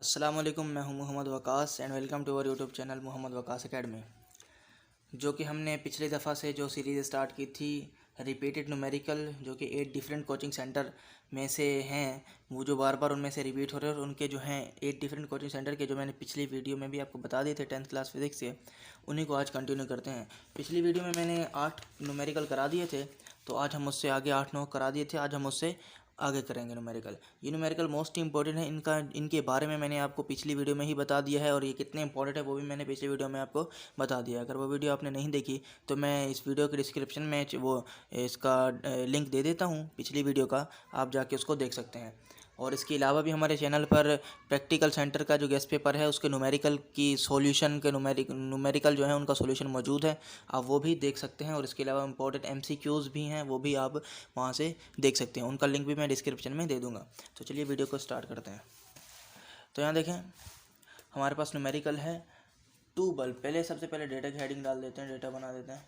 अस्सलाम वालेकुम, मैं हूं Mohammad Waqas and welcome to our YouTube channel Mohammad Waqas academy. जो कि हमने पिछली दफ़ा से जो सीरीज़ स्टार्ट की थी रिपीटेड न्यूमेरिकल, जो कि 8 डिफरेंट कोचिंग सेंटर में से हैं, वो जो बार बार उनमें से रिपीट हो रहे हैं, और उनके जो हैं 8 डिफरेंट कोचिंग सेंटर के जो मैंने पिछली वीडियो में भी आपको बता दिए थे 10th क्लास फिजिक्स के, उन्हीं को आज कंटिन्यू करते हैं। पिछली वीडियो में मैंने 8 न्यूमेरिकल करा दिए थे, तो आज हम उससे आगे 8-9 करा दिए थे। आज हम उससे आगे करेंगे न्यूमेरिकल। ये न्यूमेरिकल मोस्ट इंपॉर्टेंट है, इनके बारे में मैंने आपको पिछली वीडियो में ही बता दिया है, और ये कितने इंपॉर्टेंट है वो भी मैंने पिछली वीडियो में आपको बता दिया है। अगर वो वीडियो आपने नहीं देखी तो मैं इस वीडियो के डिस्क्रिप्शन में वो इसका लिंक दे देता हूँ पिछली वीडियो का, आप जाके उसको देख सकते हैं। और इसके अलावा भी हमारे चैनल पर प्रैक्टिकल सेंटर का जो गेस्ट पेपर है उसके न्यूमेरिकल की सॉल्यूशन के न्यूमेरिकल जो है उनका सॉल्यूशन मौजूद है, आप वो भी देख सकते हैं। और इसके अलावा इंपॉर्टेंट एमसीक्यूज़ भी हैं, वो भी आप वहाँ से देख सकते हैं, उनका लिंक भी मैं डिस्क्रिप्शन में दे दूँगा। तो चलिए वीडियो को स्टार्ट करते हैं। तो यहाँ देखें, हमारे पास न्यूमेरिकल है 2 बल्ब। पहले सबसे पहले डेटा की हेडिंग डाल देते हैं, डेटा बना देते हैं।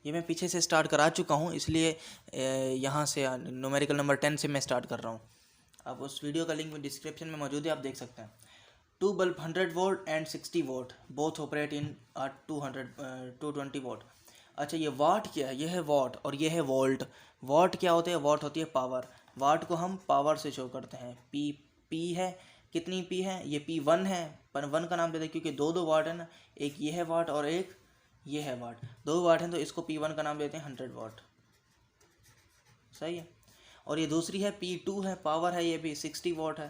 ये मैं पीछे से स्टार्ट करा चुका हूँ, इसलिए यहाँ से न्यूमेरिकल नंबर 10 से मैं स्टार्ट कर रहा हूँ। अब उस वीडियो का लिंक डिस्क्रिप्शन में मौजूद है, आप देख सकते हैं। 2 bulb 100 volt and 60 volt both operate in 220 volt. अच्छा, ये वाट क्या है? ये है वाट और ये है वोल्ट। वाट क्या होते हैं? वाट होती है पावर। वाट को हम पावर से शो करते हैं। पी है, कितनी पी है? ये P1 है, पर 1 का नाम देते हैं क्योंकि दो वाट है ना, एक ये है वाट और एक ये है वाट। 2 वाट हैं तो इसको P1 का नाम देते हैं 100 वाट। सही है। और ये दूसरी है P2 है, पावर है, ये भी 60 वाट है,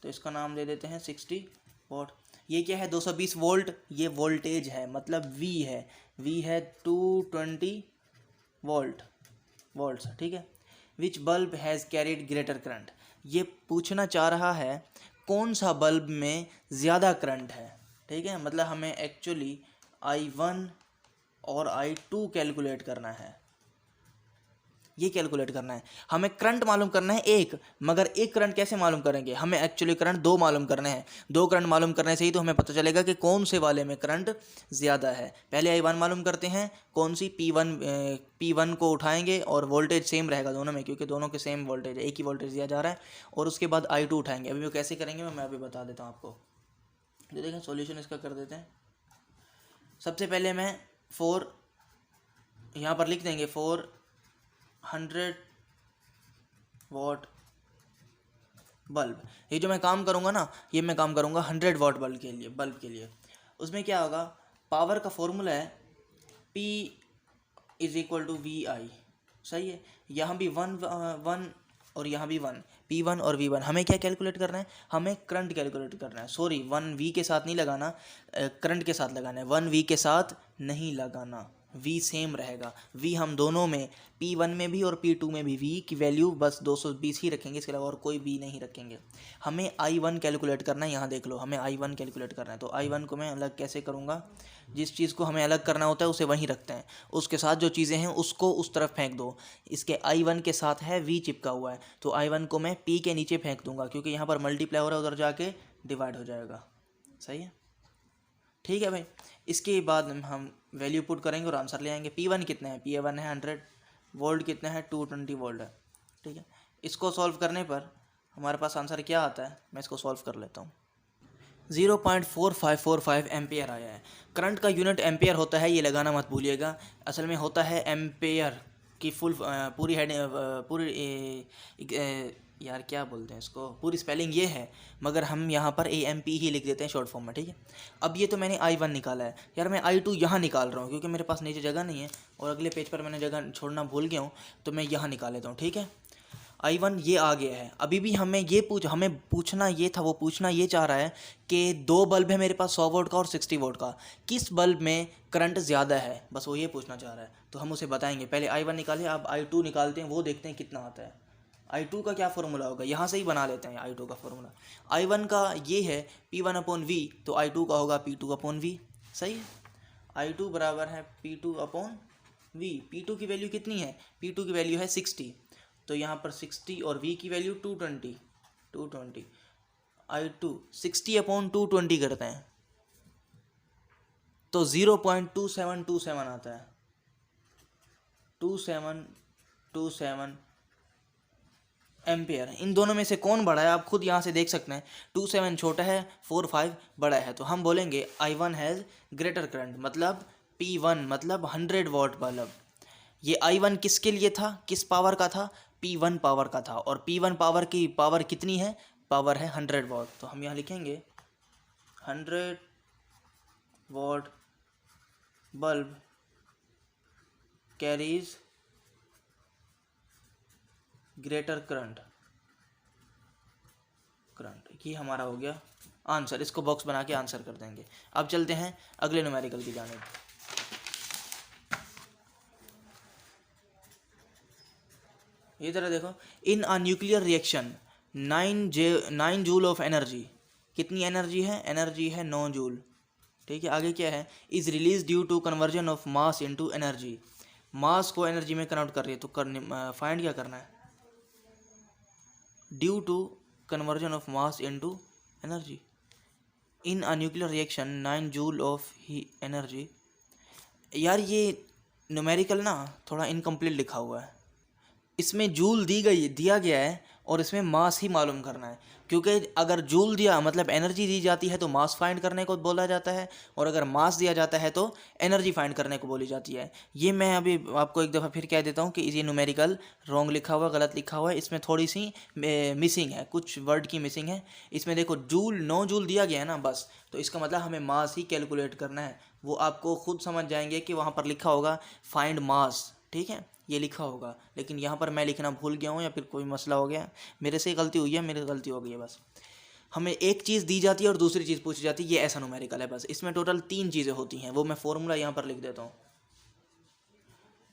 तो इसका नाम दे देते हैं 60 वाट। ये क्या है? 220 वोल्ट, ये वोल्टेज है, मतलब V है। V है 220 वोल्ट्स, ठीक है। Which bulb has carried greater current. ये पूछना चाह रहा है कौन सा बल्ब में ज़्यादा करंट है, ठीक है। मतलब हमें एक्चुअली I1 और I2 कैलकुलेट करना है, ये कैलकुलेट करना है। हमें करंट मालूम करना है एक, मगर एक करंट कैसे मालूम करेंगे? हमें एक्चुअली करंट 2 मालूम करने हैं। 2 करंट मालूम करने से ही तो हमें पता चलेगा कि कौन से वाले में करंट ज़्यादा है। पहले I1 मालूम करते हैं, कौन सी P1 को उठाएंगे और वोल्टेज सेम रहेगा दोनों में, क्योंकि दोनों के सेम वोल्टेज है, एक ही वोल्टेज दिया जा रहा है। और उसके बाद I2 उठाएंगे। अभी वो कैसे करेंगे मैं अभी बता देता हूँ आपको। जो देखें सोल्यूशन इसका कर देते हैं। सबसे पहले मैं 4 यहाँ पर लिख देंगे, 400 वाट बल्ब। ये जो मैं काम करूँगा ना, ये मैं काम करूँगा 100 वाट बल्ब के लिए। उसमें क्या होगा? पावर का फॉर्मूला है P = VI। सही है। यहाँ भी 1 और यहाँ भी 1, P1 और V1। हमें क्या कैलकुलेट करना है? हमें करंट कैलकुलेट करना है। सॉरी, 1V के साथ नहीं लगाना, करंट के साथ लगाना है। 1V के साथ नहीं लगाना, V सेम रहेगा। V हम दोनों में, P1 में भी और P2 में भी V की वैल्यू बस 220 ही रखेंगे, इसके अलावा और कोई V नहीं रखेंगे। हमें I1 कैलकुलेट करना है। यहाँ देख लो, हमें I1 कैलकुलेट करना है। तो I1 को मैं अलग कैसे करूँगा? जिस चीज़ को हमें अलग करना होता है उसे वहीं रखते हैं, उसके साथ जो चीज़ें हैं उसको उस तरफ फेंक दो। इसके I1 के साथ है V चिपका हुआ है, तो I1 को मैं P के नीचे फेंक दूंगा, क्योंकि यहाँ पर मल्टीप्लाई हो रहा है, उधर जाके डिवाइड हो जाएगा। सही है, ठीक है भाई। इसके बाद हम वैल्यू पुट करेंगे और आंसर ले आएंगे। P1 कितना है? P1 है 100 वोल्ट। कितना है? 220 वोल्ट है, ठीक है। इसको सॉल्व करने पर हमारे पास आंसर क्या आता है? मैं इसको सॉल्व कर लेता हूँ। 0.4545 एम्पेयर आया है। करंट का यूनिट एम्पेयर होता है, ये लगाना मत भूलिएगा। असल में होता है एम्पेयर की फुल पूरी हेड यार क्या बोलते हैं इसको, पूरी स्पेलिंग ये है, मगर हम यहाँ पर AMP ही लिख देते हैं शॉर्ट फॉर्म में, ठीक है। अब ये तो मैंने I1 निकाला है। यार मैं I2 यहाँ निकाल रहा हूँ, क्योंकि मेरे पास नीचे जगह नहीं है और अगले पेज पर मैंने जगह छोड़ना भूल गया हूँ, तो मैं यहाँ निकाल लेता हूँ, ठीक है। I1 ये आ गया है। अभी भी हमें पूछना ये था, वो पूछना ये चाह रहा है कि 2 बल्ब है मेरे पास, 100 वोल्ट का और 60 वोल्ट का, किस बल्ब में करंट ज़्यादा है, बस वो ये पूछना चाह रहा है। तो हम उसे बताएंगे। पहले I1 निकाले, अब I2 निकालते हैं, वो देखते हैं कितना आता है। I2 का क्या फार्मूला होगा? यहाँ से ही बना लेते हैं I2 का फार्मूला। I1 का ये है P1/V, तो I2 का होगा P2/V। सही है। I2 बराबर है P2/V। P2 की वैल्यू कितनी है? P2 की वैल्यू है 60, तो यहाँ पर 60 और V की वैल्यू 220। I2 60/220 करते हैं तो 0.2727 आता है। 2727 एम्पियर। इन दोनों में से कौन बड़ा है आप खुद यहाँ से देख सकते हैं। 2.7 छोटा है, 4.5 बड़ा है, तो हम बोलेंगे I1 हैज़ ग्रेटर करंट, मतलब P1 मतलब 100 वॉट बल्ब। ये I1 किसके लिए था, किस पावर का था, P1 पावर का था, और P1 पावर की पावर कितनी है, पावर है 100 वॉट। तो हम यहाँ लिखेंगे 100 what bulb carries greater current. ये हमारा हो गया आंसर। इसको बॉक्स बना के आंसर कर देंगे। अब चलते हैं अगले न्यूमेरिकल की जानिब। ये तरह देखो, in a nuclear reaction 9 joule of energy, कितनी एनर्जी है, एनर्जी है 9 जूल। ठीक है, आगे क्या है, is release due to conversion of mass into energy, mass को एनर्जी में कन्वर्ट कर रही है, तो फाइंड क्या करना है, due to conversion of mass into energy. In a nuclear reaction 9 joule of ही एनर्जी। यार ये न्यूमेरिकल ना थोड़ा इनकम्प्लीट लिखा हुआ है, इसमें जूल दिया गया है और इसमें मास ही मालूम करना है, क्योंकि अगर जूल दिया मतलब एनर्जी दी जाती है तो मास फाइंड करने को बोला जाता है, और अगर मास दिया जाता है तो एनर्जी फाइंड करने को बोली जाती है। ये मैं अभी आपको एक दफ़ा फिर कह देता हूँ कि ये न्यूमेरिकल रॉन्ग लिखा हुआ, गलत लिखा हुआ है, इसमें थोड़ी सी मिसिंग है, कुछ वर्ड की मिसिंग है। इसमें देखो जूल 9 जूल दिया गया है ना बस, तो इसका मतलब हमें मास ही कैलकुलेट करना है। वो आपको खुद समझ जाएंगे कि वहाँ पर लिखा होगा फाइंड मास, ठीक है, ये लिखा होगा, लेकिन यहाँ पर मैं लिखना भूल गया हूँ या फिर कोई मसला हो गया, मेरे से गलती हुई है, मेरी गलती हो गई है बस। हमें एक चीज़ दी जाती है और दूसरी चीज़ पूछी जाती है, ये ऐसा न्यूमेरिकल है बस। इसमें टोटल 3 चीज़ें होती हैं, वो मैं फॉर्मूला यहाँ पर लिख देता हूँ।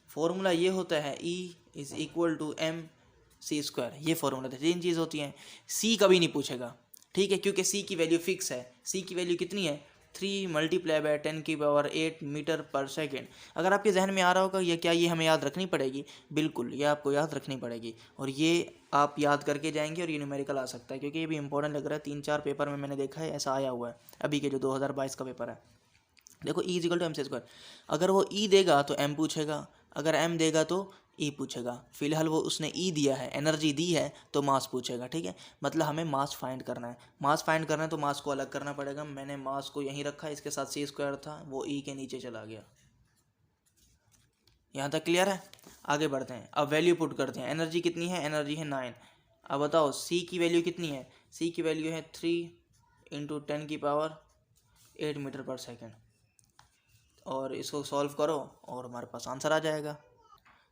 फॉर्मूला ये होता है E is equal to mc², ये फॉर्मूला 3 चीज़ होती हैं। C कभी नहीं पूछेगा, ठीक है, क्योंकि C की वैल्यू फिक्स है। C की वैल्यू कितनी है, 3 मल्टीप्लाई बाय 10⁸ मीटर पर सेकेंड। अगर आपके जहन में आ रहा होगा ये क्या, ये हमें याद रखनी पड़ेगी, बिल्कुल ये आपको याद रखनी पड़ेगी, और ये आप याद करके जाएंगे और ये न्यूमेरिकल आ सकता है, क्योंकि ये भी इंपॉर्टेंट लग रहा है। 3-4 पेपर में मैंने देखा है ऐसा आया हुआ है, अभी के जो 2022 का पेपर है। देखो E इक्वल टू mc², अगर वो E देगा तो m पूछेगा, अगर m देगा तो E पूछेगा। फिलहाल वो उसने E दिया है, एनर्जी दी है, तो मास पूछेगा, ठीक है। मतलब हमें मास फाइंड करना है, मास फाइंड करना है तो मास को अलग करना पड़ेगा। मैंने मास को यहीं रखा, इसके साथ c² था, वो E के नीचे चला गया। यहाँ तक क्लियर है। आगे बढ़ते हैं, अब वैल्यू पुट करते हैं। एनर्जी कितनी है, एनर्जी है 9। अब बताओ C की वैल्यू कितनी है, C की वैल्यू है 3 × 10⁸ मीटर पर सेकेंड, और इसको सॉल्व करो और हमारे पास आंसर आ जाएगा।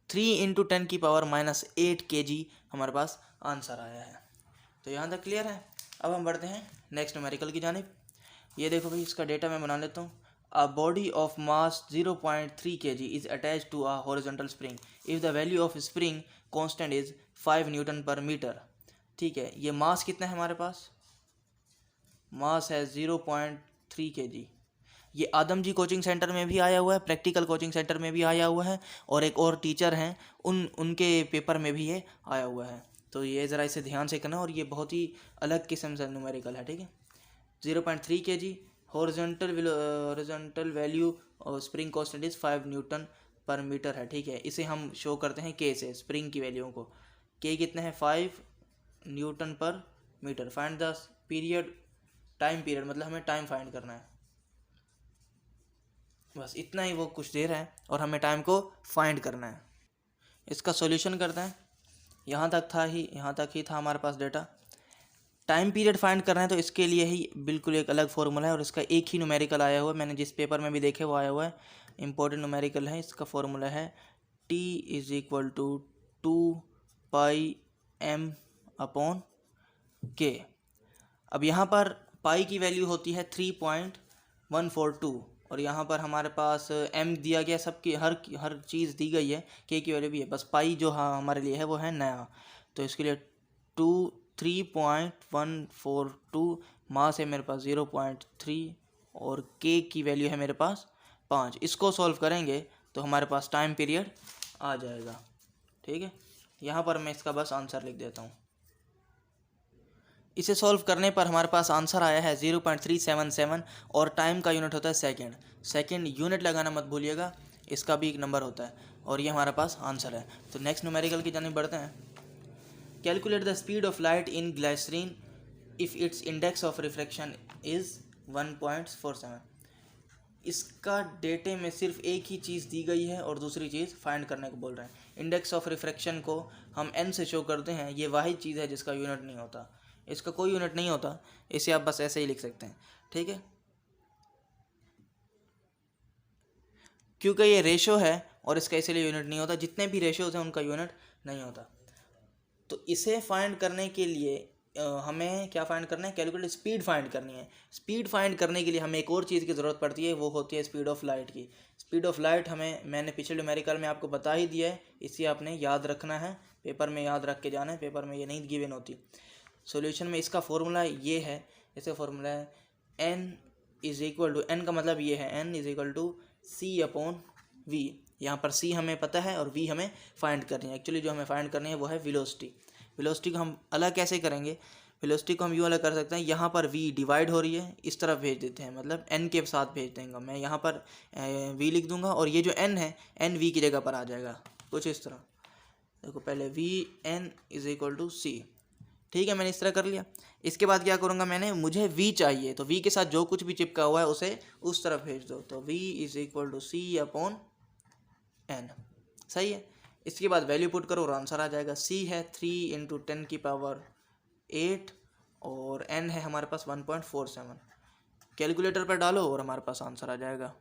3 × 10⁻⁻8 kg हमारे पास आंसर आया है। तो यहाँ तक क्लियर है। अब हम बढ़ते हैं नेक्स्ट न्यूमेरिकल की जानिब। ये देखो भाई, इसका डेटा मैं बना लेता हूँ। A body of mass 0.3 kg is attach to a horizontal spring if the value of spring constant is 5 newton per metre. ठीक है, ये मास कितना है हमारे पास, मास है 0.3 kg। ये आदम जी कोचिंग सेंटर में भी आया हुआ है, प्रैक्टिकल कोचिंग सेंटर में भी आया हुआ है, और एक और टीचर हैं उनके पेपर में भी ये आया हुआ है। तो ये ज़रा इसे ध्यान से करना, और ये बहुत ही अलग किस्म से न्यूमेरिकल है, ठीक है। 0.3 kg, हॉरिजॉन्टल वैल्यू और spring constant is 5 newton per metre है, ठीक है। इसे हम शो करते हैं के से, स्प्रिंग की वैल्यूओं को। के कितने हैं, 5 newton per metre. Find the period, time period मतलब हमें टाइम फाइंड करना है, बस इतना ही वो कुछ दे रहा है और हमें टाइम को फाइंड करना है। इसका सॉल्यूशन करते हैं। यहाँ तक ही था हमारे पास डेटा। टाइम पीरियड फाइंड करना है तो इसके लिए ही बिल्कुल एक अलग फॉर्मूला है, और इसका एक ही न्यूमेरिकल आया हुआ है, मैंने जिस पेपर में भी देखे वो आया हुआ है, इंपॉर्टेंट न्यूमेरिकल है। इसका फॉर्मूला है T is equal to 2πm/k। अब यहाँ पर पाई की वैल्यू होती है 3.142, और यहाँ पर हमारे पास m दिया गया, सबकी हर चीज़ दी गई है, k की वैल्यू भी है, बस पाई जो हाँ हमारे लिए है वो है नया। तो इसके लिए 3.142 मास है मेरे पास 0.3, और k की वैल्यू है मेरे पास 5। इसको सॉल्व करेंगे तो हमारे पास टाइम पीरियड आ जाएगा, ठीक है। यहाँ पर मैं इसका बस आंसर लिख देता हूँ। इसे सॉल्व करने पर हमारे पास आंसर आया है 0.377, और टाइम का यूनिट होता है सेकंड। सेकंड यूनिट लगाना मत भूलिएगा, इसका भी एक नंबर होता है, और ये हमारे पास आंसर है। तो नेक्स्ट न्यूमेरिकल की जानिब बढ़ते हैं। Calculate the speed of light in glycerine if its index of refraction is 1.47। इसका डेटे में सिर्फ एक ही चीज़ दी गई है और दूसरी चीज़ फाइंड करने को बोल रहे हैं। इंडेक्स ऑफ रिफ्रैक्शन को हम n से शो करते हैं, ये वाही चीज़ है जिसका यूनिट नहीं होता, इसका कोई यूनिट नहीं होता, इसे आप बस ऐसे ही लिख सकते हैं, ठीक है। क्योंकि ये रेशो है और इसका इसलिए यूनिट नहीं होता, जितने भी रेशोज हैं उनका यूनिट नहीं होता। तो इसे फाइंड करने के लिए हमें क्या फाइंड करना है, कैलकुलेट स्पीड फाइंड करनी है। स्पीड फाइंड करने के लिए हमें एक और चीज़ की ज़रूरत पड़ती है, वो होती है स्पीड ऑफ लाइट की। स्पीड ऑफ लाइट मैंने पिछले न्यूमेरिकल में आपको बता ही दिया है, इसे आपने याद रखना है, पेपर में याद रख के जाना है, पेपर में ये नहीं गिवन होती। सॉल्यूशन में इसका फॉर्मूला ये है, इसका फॉर्मूला है n is equal to, n का मतलब ये है n is equal to c upon v। यहाँ पर c हमें पता है और v हमें फाइंड करनी है। एक्चुअली जो हमें फाइंड करनी है वो है वेलोसिटी। वेलोसिटी को हम अलग कैसे करेंगे, वेलोसिटी को हम यूँ अलग कर सकते हैं, यहाँ पर v डिवाइड हो रही है, इस तरफ भेज देते हैं, मतलब n के साथ भेज देंगे। मैं यहाँ पर v लिख दूंगा और ये जो n है n v की जगह पर आ जाएगा, कुछ इस तरह। देखो पहले v n is equal to c, ठीक है, मैंने इस तरह कर लिया। इसके बाद क्या करूँगा, मैंने मुझे v चाहिए, तो v के साथ जो कुछ भी चिपका हुआ है उसे उस तरफ भेज दो, तो v is equal to c upon n, सही है। इसके बाद वैल्यू पुट करो और आंसर आ जाएगा। c है 3 इंटू 10 की पावर 8 और n है हमारे पास 1.47। कैलकुलेटर पर डालो और हमारे पास आंसर आ जाएगा।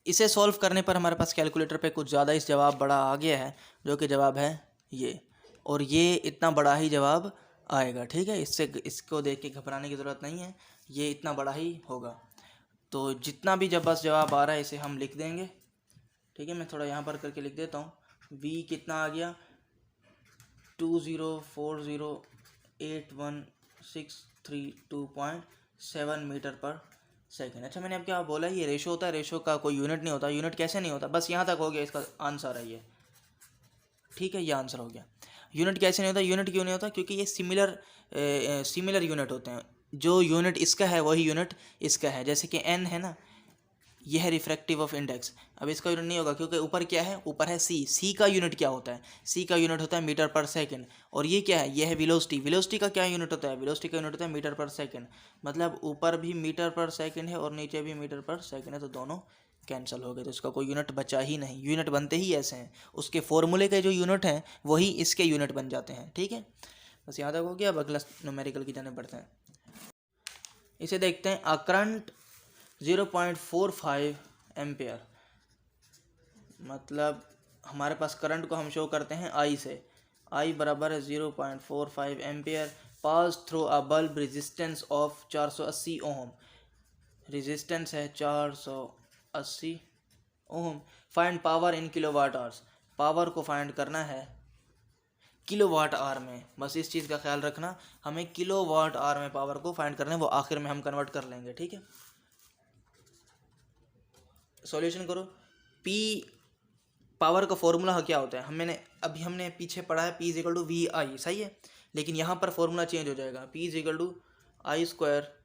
इसे सॉल्व करने पर हमारे पास कैलकुलेटर पे कुछ ज़्यादा इस जवाब बड़ा आ गया है, जो कि जवाब है ये, और ये इतना बड़ा ही जवाब आएगा, ठीक है। इसको देख के घबराने की ज़रूरत नहीं है, ये इतना बड़ा ही होगा। तो जितना भी जब बस जवाब आ रहा है इसे हम लिख देंगे, ठीक है। मैं थोड़ा यहाँ पर करके लिख देता हूँ। v कितना आ गया, 204081632.7 मीटर पर सेकेंड। अच्छा, मैंने अब क्या बोला, ये रेशो होता है, रेशो का कोई यूनिट नहीं होता। यूनिट कैसे नहीं होता, बस यहाँ तक हो गया, इसका आंसर है ये, ठीक है, ये आंसर हो गया। यूनिट कैसे नहीं होता, यूनिट क्यों नहीं होता, क्योंकि ये सिमिलर यूनिट होते हैं। जो यूनिट इसका है वही यूनिट इसका है, जैसे कि n है ना, यह है रिफ्रैक्टिव ऑफ इंडेक्स। अब इसका यूनिट नहीं होगा क्योंकि ऊपर क्या है, ऊपर है c का यूनिट क्या होता है, c का यूनिट होता है मीटर पर सेकंड। और ये क्या है, ये है वेलोसिटी। वेलोसिटी का क्या यूनिट होता है, वेलोसिटी का यूनिट होता है मीटर पर सेकंड। मतलब ऊपर भी मीटर पर सेकंड है और नीचे भी मीटर पर सेकंड है, तो दोनों कैंसिल हो गए, तो इसका कोई यूनिट बचा ही नहीं। यूनिट बनते ही ऐसे हैं, उसके फॉर्मूले के जो यूनिट हैं वही इसके यूनिट बन जाते हैं, ठीक है। बस यहाँ तक हो गया। अब अगला न्यूमेरिकल की जाने पड़ते हैं। इसे देखते हैं। अ करंट 0.45 एम्पेयर, मतलब हमारे पास करंट को हम शो करते हैं I से। I बराबर है 0.45 ampere pass through a bulb resistance of 480 ohm. Resistance है 480 ohm. Find power in kilowatt hours. Power को फाइंड करना है किलोवाट आवर में, बस इस चीज़ का ख्याल रखना, हमें किलोवाट आवर में पावर को फाइंड करना है, वो आखिर में हम कन्वर्ट कर लेंगे, ठीक है। सॉल्यूशन करो। P पावर का फॉर्मूला क्या होता है, हमने पीछे पढ़ा है, P is equal to V I, सही है। लेकिन यहाँ पर फॉर्मूला चेंज हो जाएगा, P is equal to I square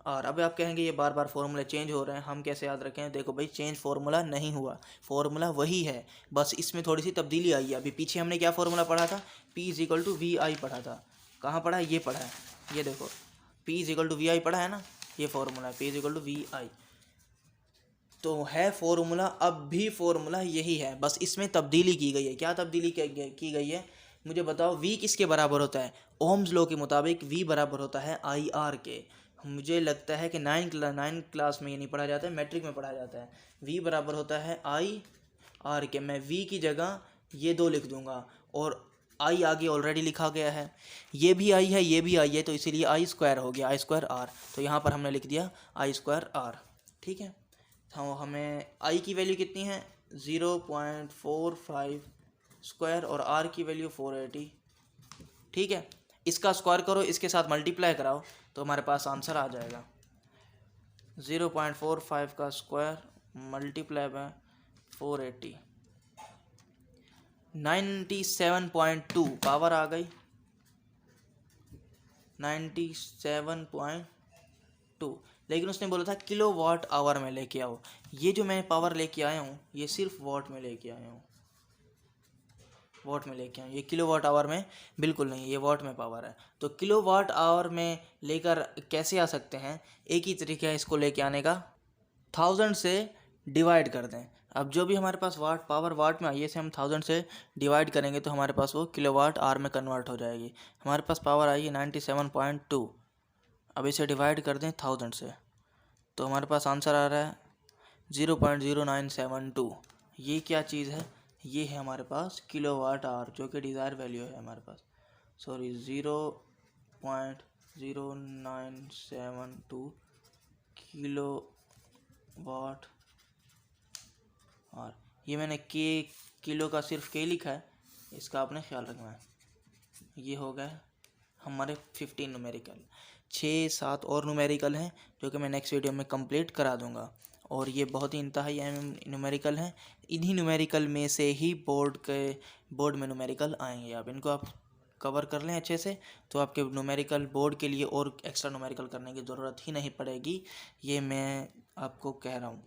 R. अब आप कहेंगे ये बार बार फॉर्मूला चेंज हो रहे हैं, हम कैसे याद रखें। देखो भाई, चेंज फॉर्मूला नहीं हुआ, फॉर्मूला वही है, बस इसमें थोड़ी सी तब्दीली आई है। अभी पीछे हमने क्या फॉर्मूला पढ़ा था, P is equal to V I पढ़ा था। कहाँ पढ़ा है, ये पढ़ा है, ये देखो, P is equal to V I पढ़ा है ना, ये फॉर्मूला है, P is equal to V I. तो है फॉर्मूला, अब भी फॉर्मूला यही है, बस इसमें तब्दीली की गई है। क्या तब्दीली की गई है, मुझे बताओ। V किसके बराबर होता है, ओम्स लॉ के मुताबिक V बराबर होता है IR के। मुझे लगता है कि 9 क्लास में ये नहीं पढ़ा जाता है, मैट्रिक में पढ़ा जाता है। V बराबर होता है IR के। मैं V की जगह ये 2 लिख दूंगा और I आगे ऑलरेडी लिखा गया है, ये भी I है, ये भी I है, तो इसीलिए I स्क्वायर हो गया, I स्क्वायर R। तो यहाँ पर हमने लिख दिया I स्क्वायर R, ठीक है। तो हमें I की वैल्यू कितनी है, 0.45 स्क्वायर और R की वैल्यू 480, ठीक है। इसका स्क्वायर करो, इसके साथ मल्टीप्लाई कराओ, तो हमारे पास आंसर आ जाएगा। 0.45 का स्क्वायर मल्टीप्लाई बाय 480, 97.2 पावर आ गई, 97.2। लेकिन उसने बोला था किलो वाट आवर में लेके आओ। ये जो मैं पावर लेके आया हूँ ये सिर्फ वाट में लेके आया हूँ, वॉट में लेके आए, ये किलो वाट आवर में बिल्कुल नहीं, ये वॉट में पावर है। तो किलो वाट आवर में लेकर कैसे आ सकते हैं, एक ही तरीका है इसको लेके आने का, 1000 से डिवाइड कर दें। अब जो भी हमारे पास वाट पावर वाट में आई है, इसे हम 1000 से डिवाइड करेंगे तो हमारे पास वो किलो वाट आवर में कन्वर्ट हो जाएगी। हमारे पास पावर आई है 97.2, अब इसे डिवाइड कर दें 1000 से तो हमारे पास आंसर आ रहा है 0.0972। ये क्या चीज़ है, ये है हमारे पास किलो वाट आवर, जो कि डिज़ायर वैल्यू है हमारे पास, सॉरी 0.0972 किलो वाट आवर। ये मैंने किलो का सिर्फ के लिखा है, इसका आपने ख्याल रखना है। ये हो गए हमारे 15 न्यूमेरिकल, 6-7 और न्यूमेरिकल हैं जो कि मैं नेक्स्ट वीडियो में कंप्लीट करा दूंगा। और ये बहुत ही इंतहाई अहम न्यूमेरिकल हैं, इन्हीं न्यूमेरिकल में से ही बोर्ड में न्यूमेरिकल आएंगे। आप इनको आप कवर कर लें अच्छे से, तो आपके न्यूमेरिकल बोर्ड के लिए और एक्स्ट्रा न्यूमेरिकल करने की ज़रूरत ही नहीं पड़ेगी, ये मैं आपको कह रहा हूँ।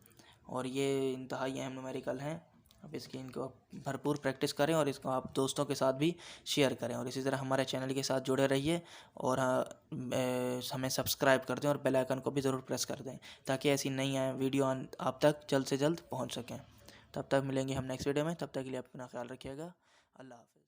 और ये इंतहाई अहम न्यूमेरिकल हैं, अब इनको आप भरपूर प्रैक्टिस करें और इसको आप दोस्तों के साथ भी शेयर करें। और इसी तरह हमारे चैनल के साथ जुड़े रहिए और हमें सब्सक्राइब कर दें और बेल आइकन को भी ज़रूर प्रेस कर दें, ताकि ऐसी नई वीडियो आप तक जल्द से जल्द पहुंच सकें। तब तक मिलेंगे हम नेक्स्ट वीडियो में, तब तक के लिए अपना ख्याल रखिएगा। अल्लाह हाफ़िज़।